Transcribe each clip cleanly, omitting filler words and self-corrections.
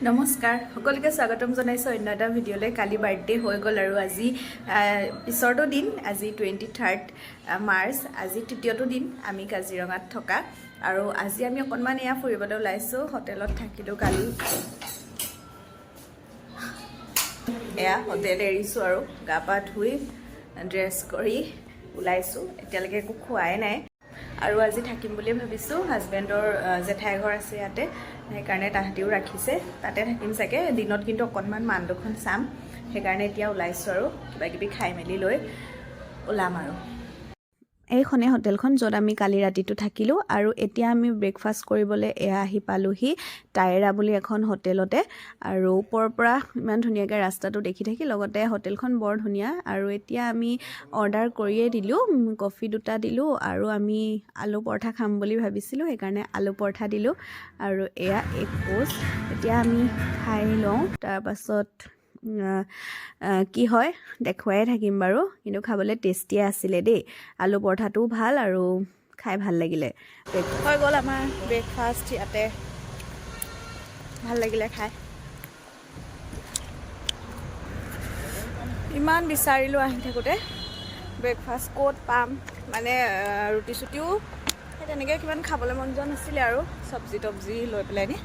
নমস্কাৰ সকলোকে স্বাগতম জনাইছো অন্য এটা ভিডিঅ'লৈ। কালি বাৰ্থডে হৈ গ'ল আৰু আজি পিছৰটো দিন, আজি 23 মাৰ্চ, আজি তৃতীয়টো দিন আমি কাজিৰঙাত থকা। আৰু আজি আমি অকণমান এয়া ফুৰিবলৈ ওলাইছোঁ, হোটেলত থাকিলোঁ কালি। এয়া হোটেল এৰিছোঁ আৰু গা পা ধুই ড্ৰেছ কৰি ওলাইছোঁ। এতিয়ালৈকে একো খোৱাই নাই আৰু আজি থাকিম বুলি ভাবিছোঁ। হাজবেণ্ডৰ জেঠাই ঘৰ আছে ইয়াতে, সেইকাৰণে তাহাঁতিও ৰাখিছে, তাতে থাকিম চাগে। দিনত কিন্তু অকণমান মানদুখন চাম, সেইকাৰণে এতিয়া ওলাইছোঁ আৰু কিবা কিবি খাই মেলি লৈ ওলাম আৰু। এইখনে হোটেলখন য'ত আমি কালি ৰাতিটো থাকিলোঁ। আৰু এতিয়া আমি ব্ৰেকফাষ্ট কৰিবলৈ এয়া আহি পালোহি টায়েৰা বুলি এখন হোটেলতে। আৰু ওপৰৰ পৰা ইমান ধুনীয়াকৈ ৰাস্তাটো দেখি থাকি, লগতে হোটেলখন বৰ ধুনীয়া। আৰু এতিয়া আমি অৰ্ডাৰ কৰিয়ে দিলোঁ, কফি 2টা দিলোঁ আৰু আমি আলু পৰঠা খাম বুলি ভাবিছিলোঁ, সেইকাৰণে আলু পৰঠা দিলোঁ। আৰু এয়া এক পোষ্ট, এতিয়া আমি খাই লওঁ, তাৰপাছত কি হয় দেখুৱাই থাকিম বাৰু। কিন্তু খাবলৈ টেষ্টিয়ে আছিলে দেই, আলু পৰঠাটোও ভাল আৰু খাই ভাল লাগিলে। হৈ গ'ল আমাৰ ব্ৰেকফাষ্ট ইয়াতে, ভাল লাগিলে খাই। ইমান বিচাৰিলোঁ আহি থাকোঁতে, ব্ৰেকফাষ্ট ক'ত পাম, মানে ৰুটি চুটিও সেই তেনেকৈ কিমান খাবলৈ মন যোৱা নাছিলে আৰু চব্জি তব্জি লৈ পেলাই নি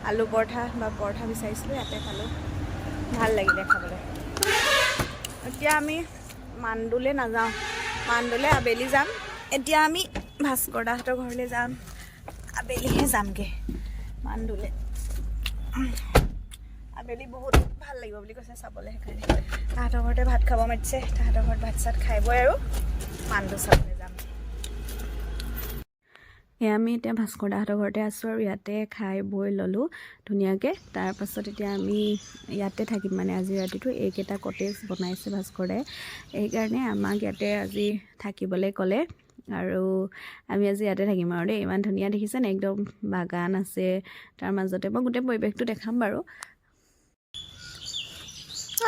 আলু পৰঠা বা পৰঠা বিচাৰিছিলোঁ, ইয়াতে পালোঁ, ভাল লাগিলে খাবলৈ। এতিয়া আমি মাণ্ডুলৈ নাযাওঁ, মাণ্ডুলৈ আবেলি যাম। এতিয়া আমি ভাস্কৰ দাহঁতৰ ঘৰলৈ যাম, আবেলিহে যামগৈ মাণ্ডুলৈ। আবেলি বহুত ভাল লাগিব বুলি কৈছে চাবলৈ, সেইকাৰণে তাহাঁতৰ ঘৰতে ভাত খাব মাতিছে। তাহাঁতৰ ঘৰত ভাত চাত খাই বৈ আৰু মাণ্ডু চাবলৈ যাম। এয়া আমি এতিয়া ভাস্কৰ দাহঁতৰ ঘৰতে আছোঁ আৰু ইয়াতে খাই বৈ ল'লোঁ ধুনীয়াকৈ। তাৰপাছত এতিয়া আমি ইয়াতে থাকিম, মানে আজি ৰাতিটো এইকেইটা কটেজ বনাইছে ভাস্কৰ দাই, সেইকাৰণে আমাক ইয়াতে আজি থাকিবলৈ ক'লে। আৰু আমি আজি ইয়াতে থাকিম আৰু দেই। ইমান ধুনীয়া দেখিছেনে, একদম বাগান আছে তাৰ মাজতে। মই গোটেই পৰিৱেশটো দেখাম বাৰু।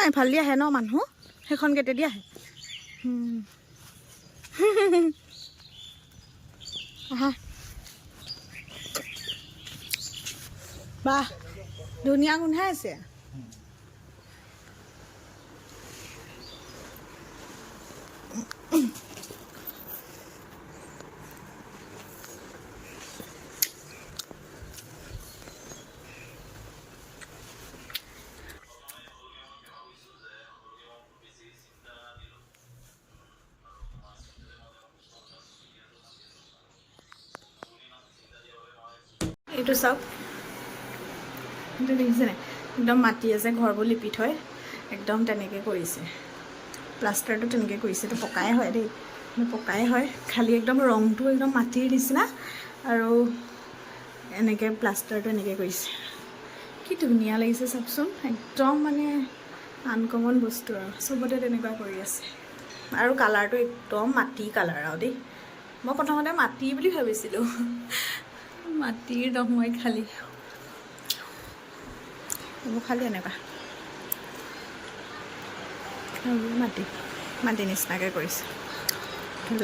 এইফালে দি আহে ন মানুহ, সেইখন গেটে দি আহে। আহা, বাহ ধুনীয়া গোন্ধাই আছে। এইটো চাওক, এইটো দেখিছেনে, একদম মাটি আছে, ঘৰবোৰ লিপি থৈ একদম তেনেকৈ কৰিছে। প্লাষ্টাৰটো তেনেকৈ কৰিছে, এইটো পকাই হয় দেই, পকাই হয়, খালি একদম ৰংটো একদম মাটিৰ নিচিনা আৰু এনেকৈ প্লাষ্টাৰটো এনেকৈ কৰিছে। কি ধুনীয়া লাগিছে চাওকচোন, একদম মানে আনকমন বস্তু আৰু চবতে তেনেকুৱা কৰি আছে। আৰু কালাৰটো একদম মাটি কালাৰ আৰু দেই। মই প্ৰথমতে মাটি বুলি ভাবিছিলোঁ, মাটিৰ নহয় খালি, এইবোৰ খালি এনেকুৱা মাটি মাটি নিচিনাকৈ কৰিছে।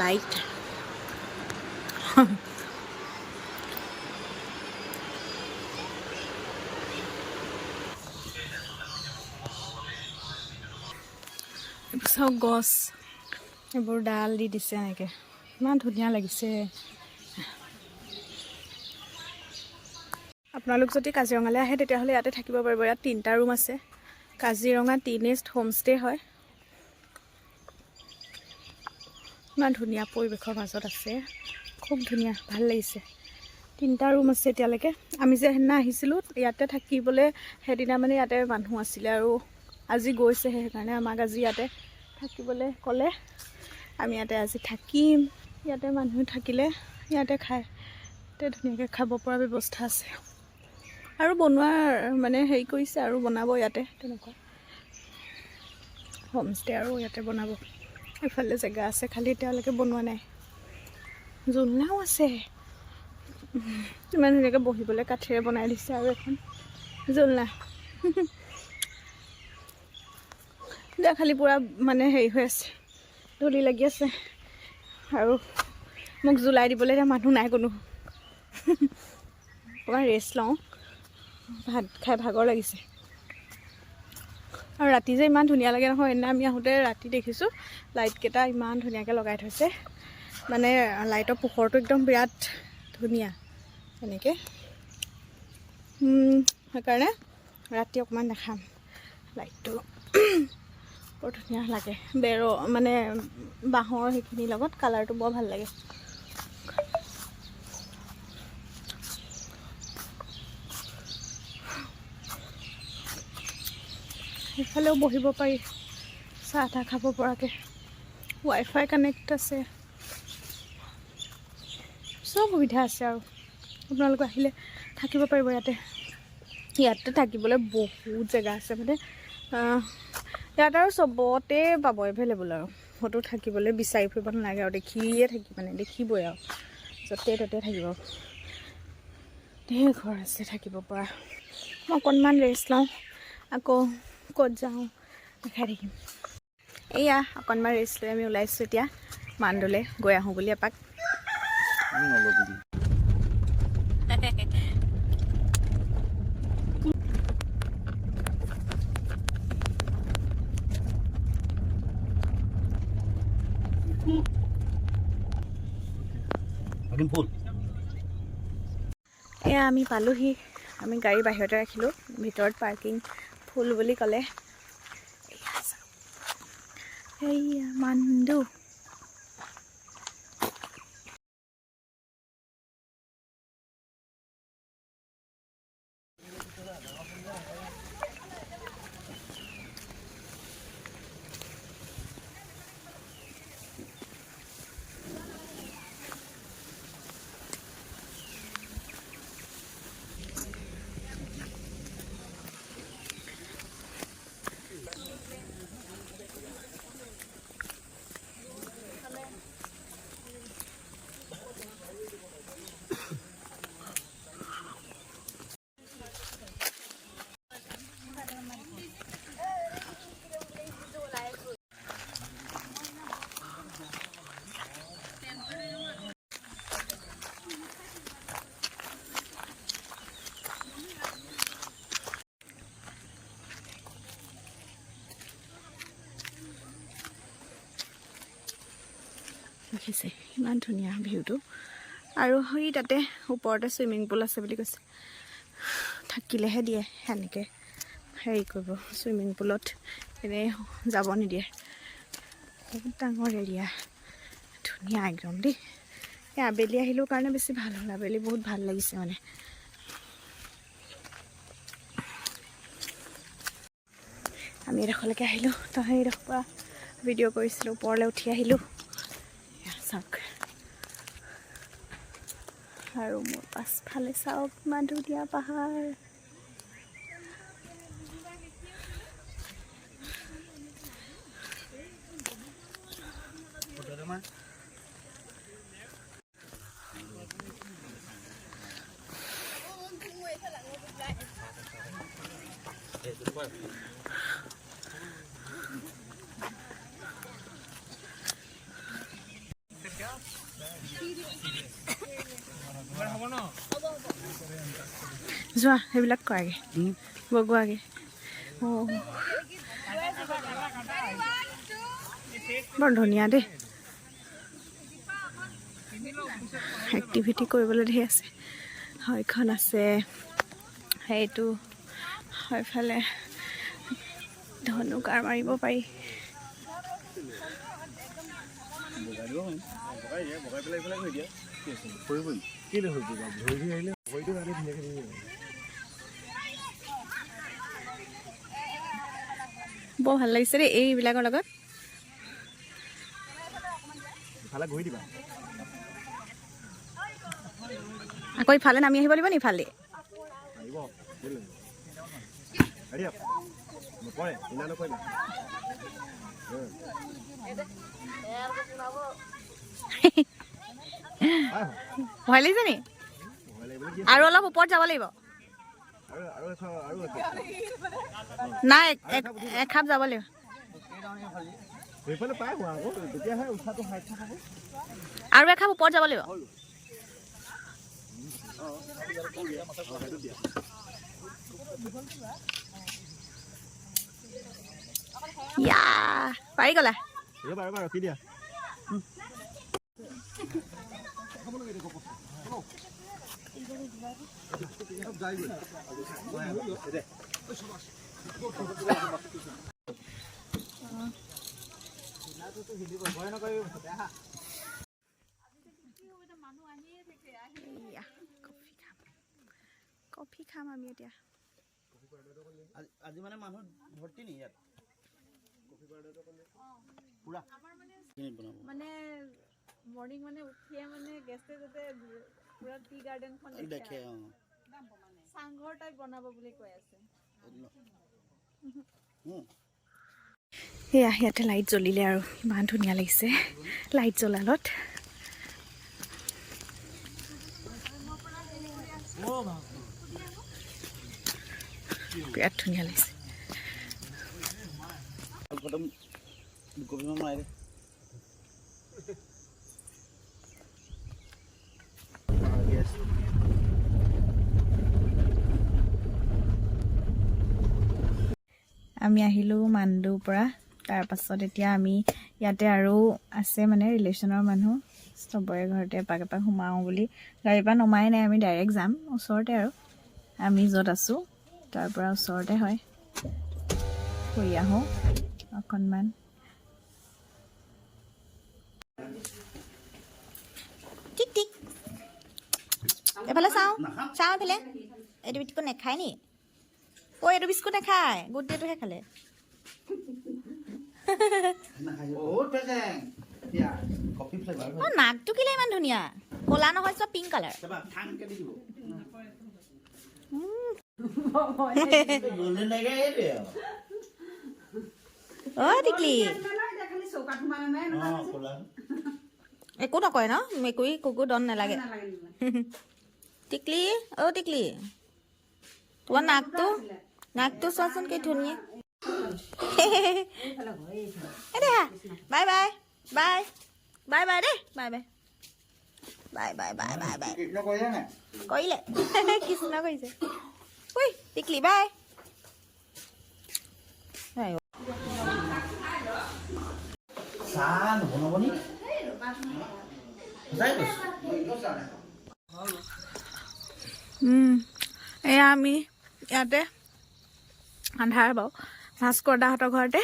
লাইট চব গছ, এইবোৰ ডাল দি দিছে এনেকৈ, ইমান ধুনীয়া লাগিছে। আপোনালোক যদি কাজিৰঙালৈ আহে তেতিয়াহ'লে ইয়াতে থাকিব পাৰিব। ইয়াত 3টা ৰুম আছে। কাজিৰঙা টি নেষ্ট হোমষ্টে হয়। ইমান ধুনীয়া পৰিৱেশৰ মাজত আছে, খুব ধুনীয়া, ভাল লাগিছে। 3টা ৰুম আছে এতিয়ালৈকে। আমি যে সেইদিনা আহিছিলোঁ ইয়াতে থাকিবলৈ, সেইদিনা মানে ইয়াতে মানুহ আছিলে আৰু আজি গৈছেহে, সেইকাৰণে আমাক আজি ইয়াতে থাকিবলৈ ক'লে। আমি ইয়াতে আজি থাকিম। ইয়াতে মানুহ থাকিলে ইয়াতে খায়, ইয়াতে ধুনীয়াকৈ খাব পৰা ব্যৱস্থা আছে। আৰু বনোৱাৰ মানে হেৰি কৰিছে আৰু বনাব ইয়াতে, তেনেকুৱা হোমষ্টে আৰু ইয়াতে বনাব। এইফালে জেগা আছে, খালি এতিয়ালৈকে বনোৱা নাই। জোলনাও আছে, ইমান ধুনীয়াকৈ বহিবলৈ কাঠেৰে বনাই দিছে। আৰু এখন জোলনা এতিয়া খালি পূৰা মানে হেৰি হৈ আছে, ধূলি লাগি আছে। আৰু মোক জোলাই দিবলৈ এতিয়া মানুহ নাই কোনো। অকণমান ৰেষ্ট লওঁ, ভাত খাই ভাগৰ লাগিছে আৰু ৰাতি যে ইমান ধুনীয়া লাগে নহয় এনে আমি আহোঁতে ৰাতি দেখিছোঁ লাইটকেইটা ইমান ধুনীয়াকৈ লগাই থৈছে মানে লাইটৰ পোহৰটো একদম বিৰাট ধুনীয়া এনেকৈ সেইকাৰণে ৰাতি অকণমান দেখাম লাইটটো বৰ ধুনীয়া লাগে বেৰৰ মানে বাঁহৰ সেইখিনিৰ লগত কালাৰটো বৰ ভাল লাগে সেইফালেও বহিব পাৰি চাহ তাহ খাব পৰাকৈ ৱাইফাই কানেক্ট আছে চব সুবিধা আছে আৰু আপোনালোক আহিলে থাকিব পাৰিব ইয়াতে থাকিবলৈ বহুত জেগা আছে মানে ইয়াত আৰু চবতে পাব এভেইলেবল আৰু ফটো থাকিবলৈ বিচাৰি ফুৰিব নালাগে আৰু দেখিয়ে থাকি মানে দেখিবই আৰু য'তে ত'তে থাকিব ধেৰ ঘৰ আছে থাকিব পৰা মই অকণমান ৰেষ্ট লওঁ আকৌ ক'ত যাওঁ দেখাই থাকিম এয়া অকণমান ৰেষ্ট লৈ আমি ওলাইছোঁ এতিয়া মান্দলৈ গৈ আহোঁ বুলি এপাক এয়া আমি পালোহি আমি গাড়ী বাহিৰতে ৰাখিলোঁ ভিতৰত পাৰ্কিং ফুল বুলি ক'লে এয়া মান্দু দেখিছে ইমান ধুনীয়া ভিউটো আৰু সেই তাতে ওপৰতে ছুইমিং পুল আছে বুলি কৈছে থাকিলেহে দিয়ে সেনেকৈ হেৰি কৰিব ছুইমিং পুলত এনেই যাব নিদিয়ে বহুত ডাঙৰ এৰিয়া ধুনীয়া একদম দেই এই আবেলি আহিলোঁ কাৰণে বেছি ভাল হ'ল আবেলি বহুত ভাল লাগিছে মানে আমি এডোখৰলৈকে আহিলোঁ তো সেইডোখৰ পৰা ভিডিঅ' কৰিছিলোঁ ওপৰলৈ উঠি আহিলোঁ চাওক আৰু মোৰ পাছফালে চাওক ইমান ধুনীয়া পাহাৰ যোৱা সেইবিলাক কৰাগে বগোৱাগে বৰ ধুনীয়া দেই এক্টিভিটি কৰিবলৈ ধেৰ আছে সেইখন আছে সেইটো সেইফালে ধনুকাৰ মাৰিব পাৰি বৰ ভাল লাগিছে দেই এইবিলাকৰ লগত আকৌ ইফালে নামি আহিব লাগিব নি ইফালে ভয় লাগিছে নি আৰু অলপ ওপৰত যাব লাগিব নাই এখাপ যাব লাগিব আৰু এখাপ ওপৰত যাব লাগিব ইয়া পাৰি গলা ৰখি দিয়া কফি খাম আমি এতিয়া আজি মানে মানুহ ভৰ্তি নি ইয়াত পুৰা মানে মৰ্নিং মানে উঠিয়ে মানে গেষ্টে যাতে পুৰা টি গাৰ্ডেনখন দেখে চাংঘৰ টাইপ বনাব বুলি কৈ আছে সেয়া ইয়াতে লাইট জ্বলিলে আৰু ইমান ধুনীয়া লাগিছে লাইট জ্বলালত বিৰাট ধুনীয়া লাগিছে আমি আহিলোঁ মাণ্ডুৰ পৰা তাৰপাছত এতিয়া আমি ইয়াতে আৰু আছে মানে ৰিলেশ্যনৰ মানুহ চবৰে ঘৰতে এপাক এপাক সোমাওঁ বুলি গাড়ীৰ পৰা নমাই নাই আমি ডাইৰেক্ট যাম ওচৰতে আৰু আমি য'ত আছোঁ তাৰ পৰা ওচৰতে হয় ফুৰি আহোঁ অকণমান ঠিক ঠিক এফালে চাওঁ চাওঁ এফালে এইটো বিস্কুট নাখায় নি ঐ এইটো বিস্কুট নাখায় গুড ডে'টোহে খালে নাকটো কেলে ইমান ধুনীয়া ক'লা নহয় চব পিংক কালাৰ অ' টিকলি একো নকয় ন মেকুৰী কুকুৰ দন নালাগে টিকলি অ' টিকলি তোমাৰ নাকটো চোৱাচোন কি ধুনীয়া bye bye bye bye bye দেই bye bye bye bye bye bye bye কৰিলে কৃষ্ণ কৰিছে ঐ টিকলি বাই এয়া আমি ইয়াতে আন্ধাৰ বাৰু ভাস্কৰ দাহঁতৰ ঘৰতে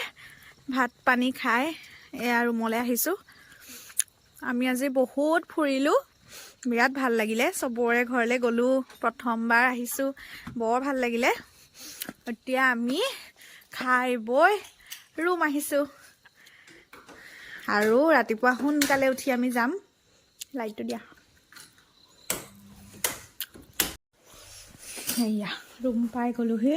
ভাত পানী খাই এয়া ৰুমলৈ আহিছোঁ আমি আজি বহুত ফুৰিলোঁ বিৰাট ভাল লাগিলে চবৰে ঘৰলৈ গ'লোঁ প্ৰথমবাৰ আহিছোঁ বৰ ভাল লাগিলে এতিয়া আমি খাই বৈ ৰুম আহিছোঁ আৰু ৰাতিপুৱা সোনকালে উঠি আমি যাম লাইটটো দিয়া সেয়া ৰুম পাই গ'লোহি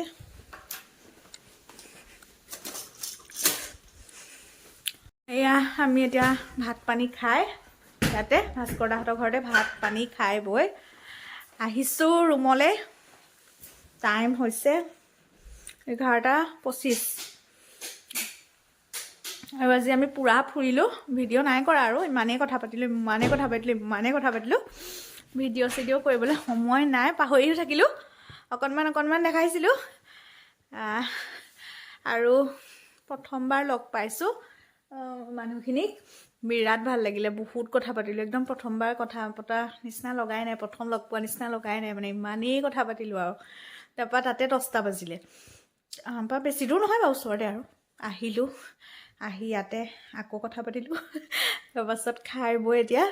এয়া আমি এতিয়া ভাত পানী খাই ইয়াতে ভাস্কৰ দাহঁতৰ ঘৰতে ভাত পানী খাই বৈ আহিছোঁ ৰুমলৈ টাইম হৈছে 11:25 আৰু আজি আমি পুৰা ফুৰিলোঁ ভিডিঅ' নাই কৰা আৰু ইমানেই কথা পাতিলোঁ ভিডিঅ' চিডিঅ' কৰিবলৈ সময় নাই পাহৰিও থাকিলোঁ অকণমান দেখাইছিলোঁ আৰু প্ৰথমবাৰ লগ পাইছোঁ মানুহখিনিক বিৰাট ভাল লাগিলে বহুত কথা পাতিলোঁ একদম প্ৰথমবাৰ কথা পতা নিচিনা লগাই নাই প্ৰথম লগ পোৱা নিচিনা লগাই নাই মানে ইমানেই কথা পাতিলোঁ আৰু তাৰপৰা তাতে 10টা বাজিলে পৰা বেছি দূৰ নহয় বাৰু ওচৰতে আৰু আহিলোঁ আহি ইয়াতে আকৌ কথা পাতিলোঁ তাৰপাছত খাই বৈ এতিয়া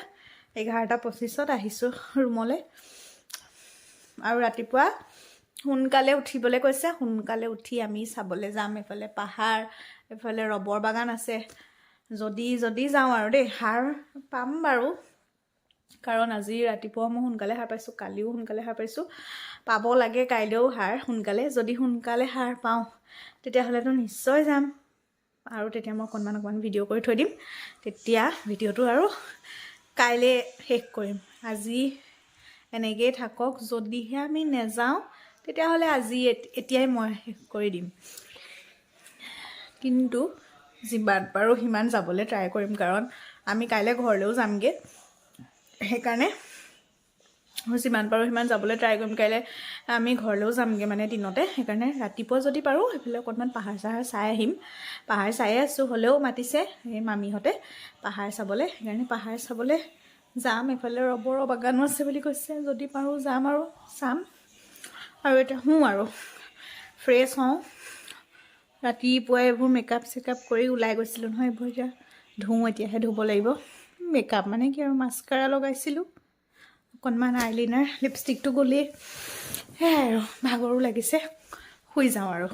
11:25 আহিছোঁ ৰুমলৈ আৰু ৰাতিপুৱা সোনকালে উঠিবলৈ কৈছে সোনকালে উঠি আমি চাবলৈ যাম এফালে পাহাৰ এফালে ৰবৰ বাগান আছে যদি যাওঁ আৰু দেই সাৰ পাম বাৰু কাৰণ আজি ৰাতিপুৱা মই সোনকালে সাৰ পাইছোঁ কালিও সোনকালে সাৰ পাইছোঁ পাব লাগে কাইলৈও সাৰ সোনকালে যদি সোনকালে সাৰ পাওঁ তেতিয়াহ'লেতো নিশ্চয় যাম আৰু তেতিয়া মই অকণমান ভিডিঅ' কৰি থৈ দিম তেতিয়া ভিডিঅ'টো আৰু কাইলৈ শেষ কৰিম আজি এনেকৈয়ে থাকক যদিহে আমি নেযাওঁ তেতিয়াহ'লে আজি এতিয়াই মই শেষ কৰি দিম কিন্তু যিমান পাৰোঁ সিমান যাবলৈ ট্ৰাই কৰিম কাৰণ আমি কাইলৈ ঘৰলৈও যামগৈ সেইকাৰণে যিমান পাৰোঁ সিমান যাবলৈ ট্ৰাই কৰিম কাইলৈ আমি ঘৰলৈও যামগৈ মানে দিনতে সেইকাৰণে ৰাতিপুৱা যদি পাৰোঁ সেইফালে অকণমান পাহাৰ চাহাৰ চাই আহিম পাহাৰ চায়ে আছোঁ হ'লেও মাতিছে এই মামীহঁতে পাহাৰ চাবলৈ সেইকাৰণে পাহাৰ চাবলৈ যাম এইফালে ৰবৰৰ বাগানো আছে বুলি কৈছে যদি পাৰোঁ যাম আৰু চাম আৰু এতিয়া আৰু ফ্ৰেছ হওঁ ৰাতিপুৱাই এইবোৰ মেকআপ চেকআপ কৰি ওলাই গৈছিলোঁ নহয় এইবোৰ এতিয়া এতিয়াহে ধুব লাগিব মেকআপ মানে কি আৰু মাস্কাৰা লগাইছিলোঁ অকণমান আইলাইনাৰ লিপষ্টিকটো গ'লেই সেয়াই আৰু ভাগৰো লাগিছে শুই যাওঁ আৰু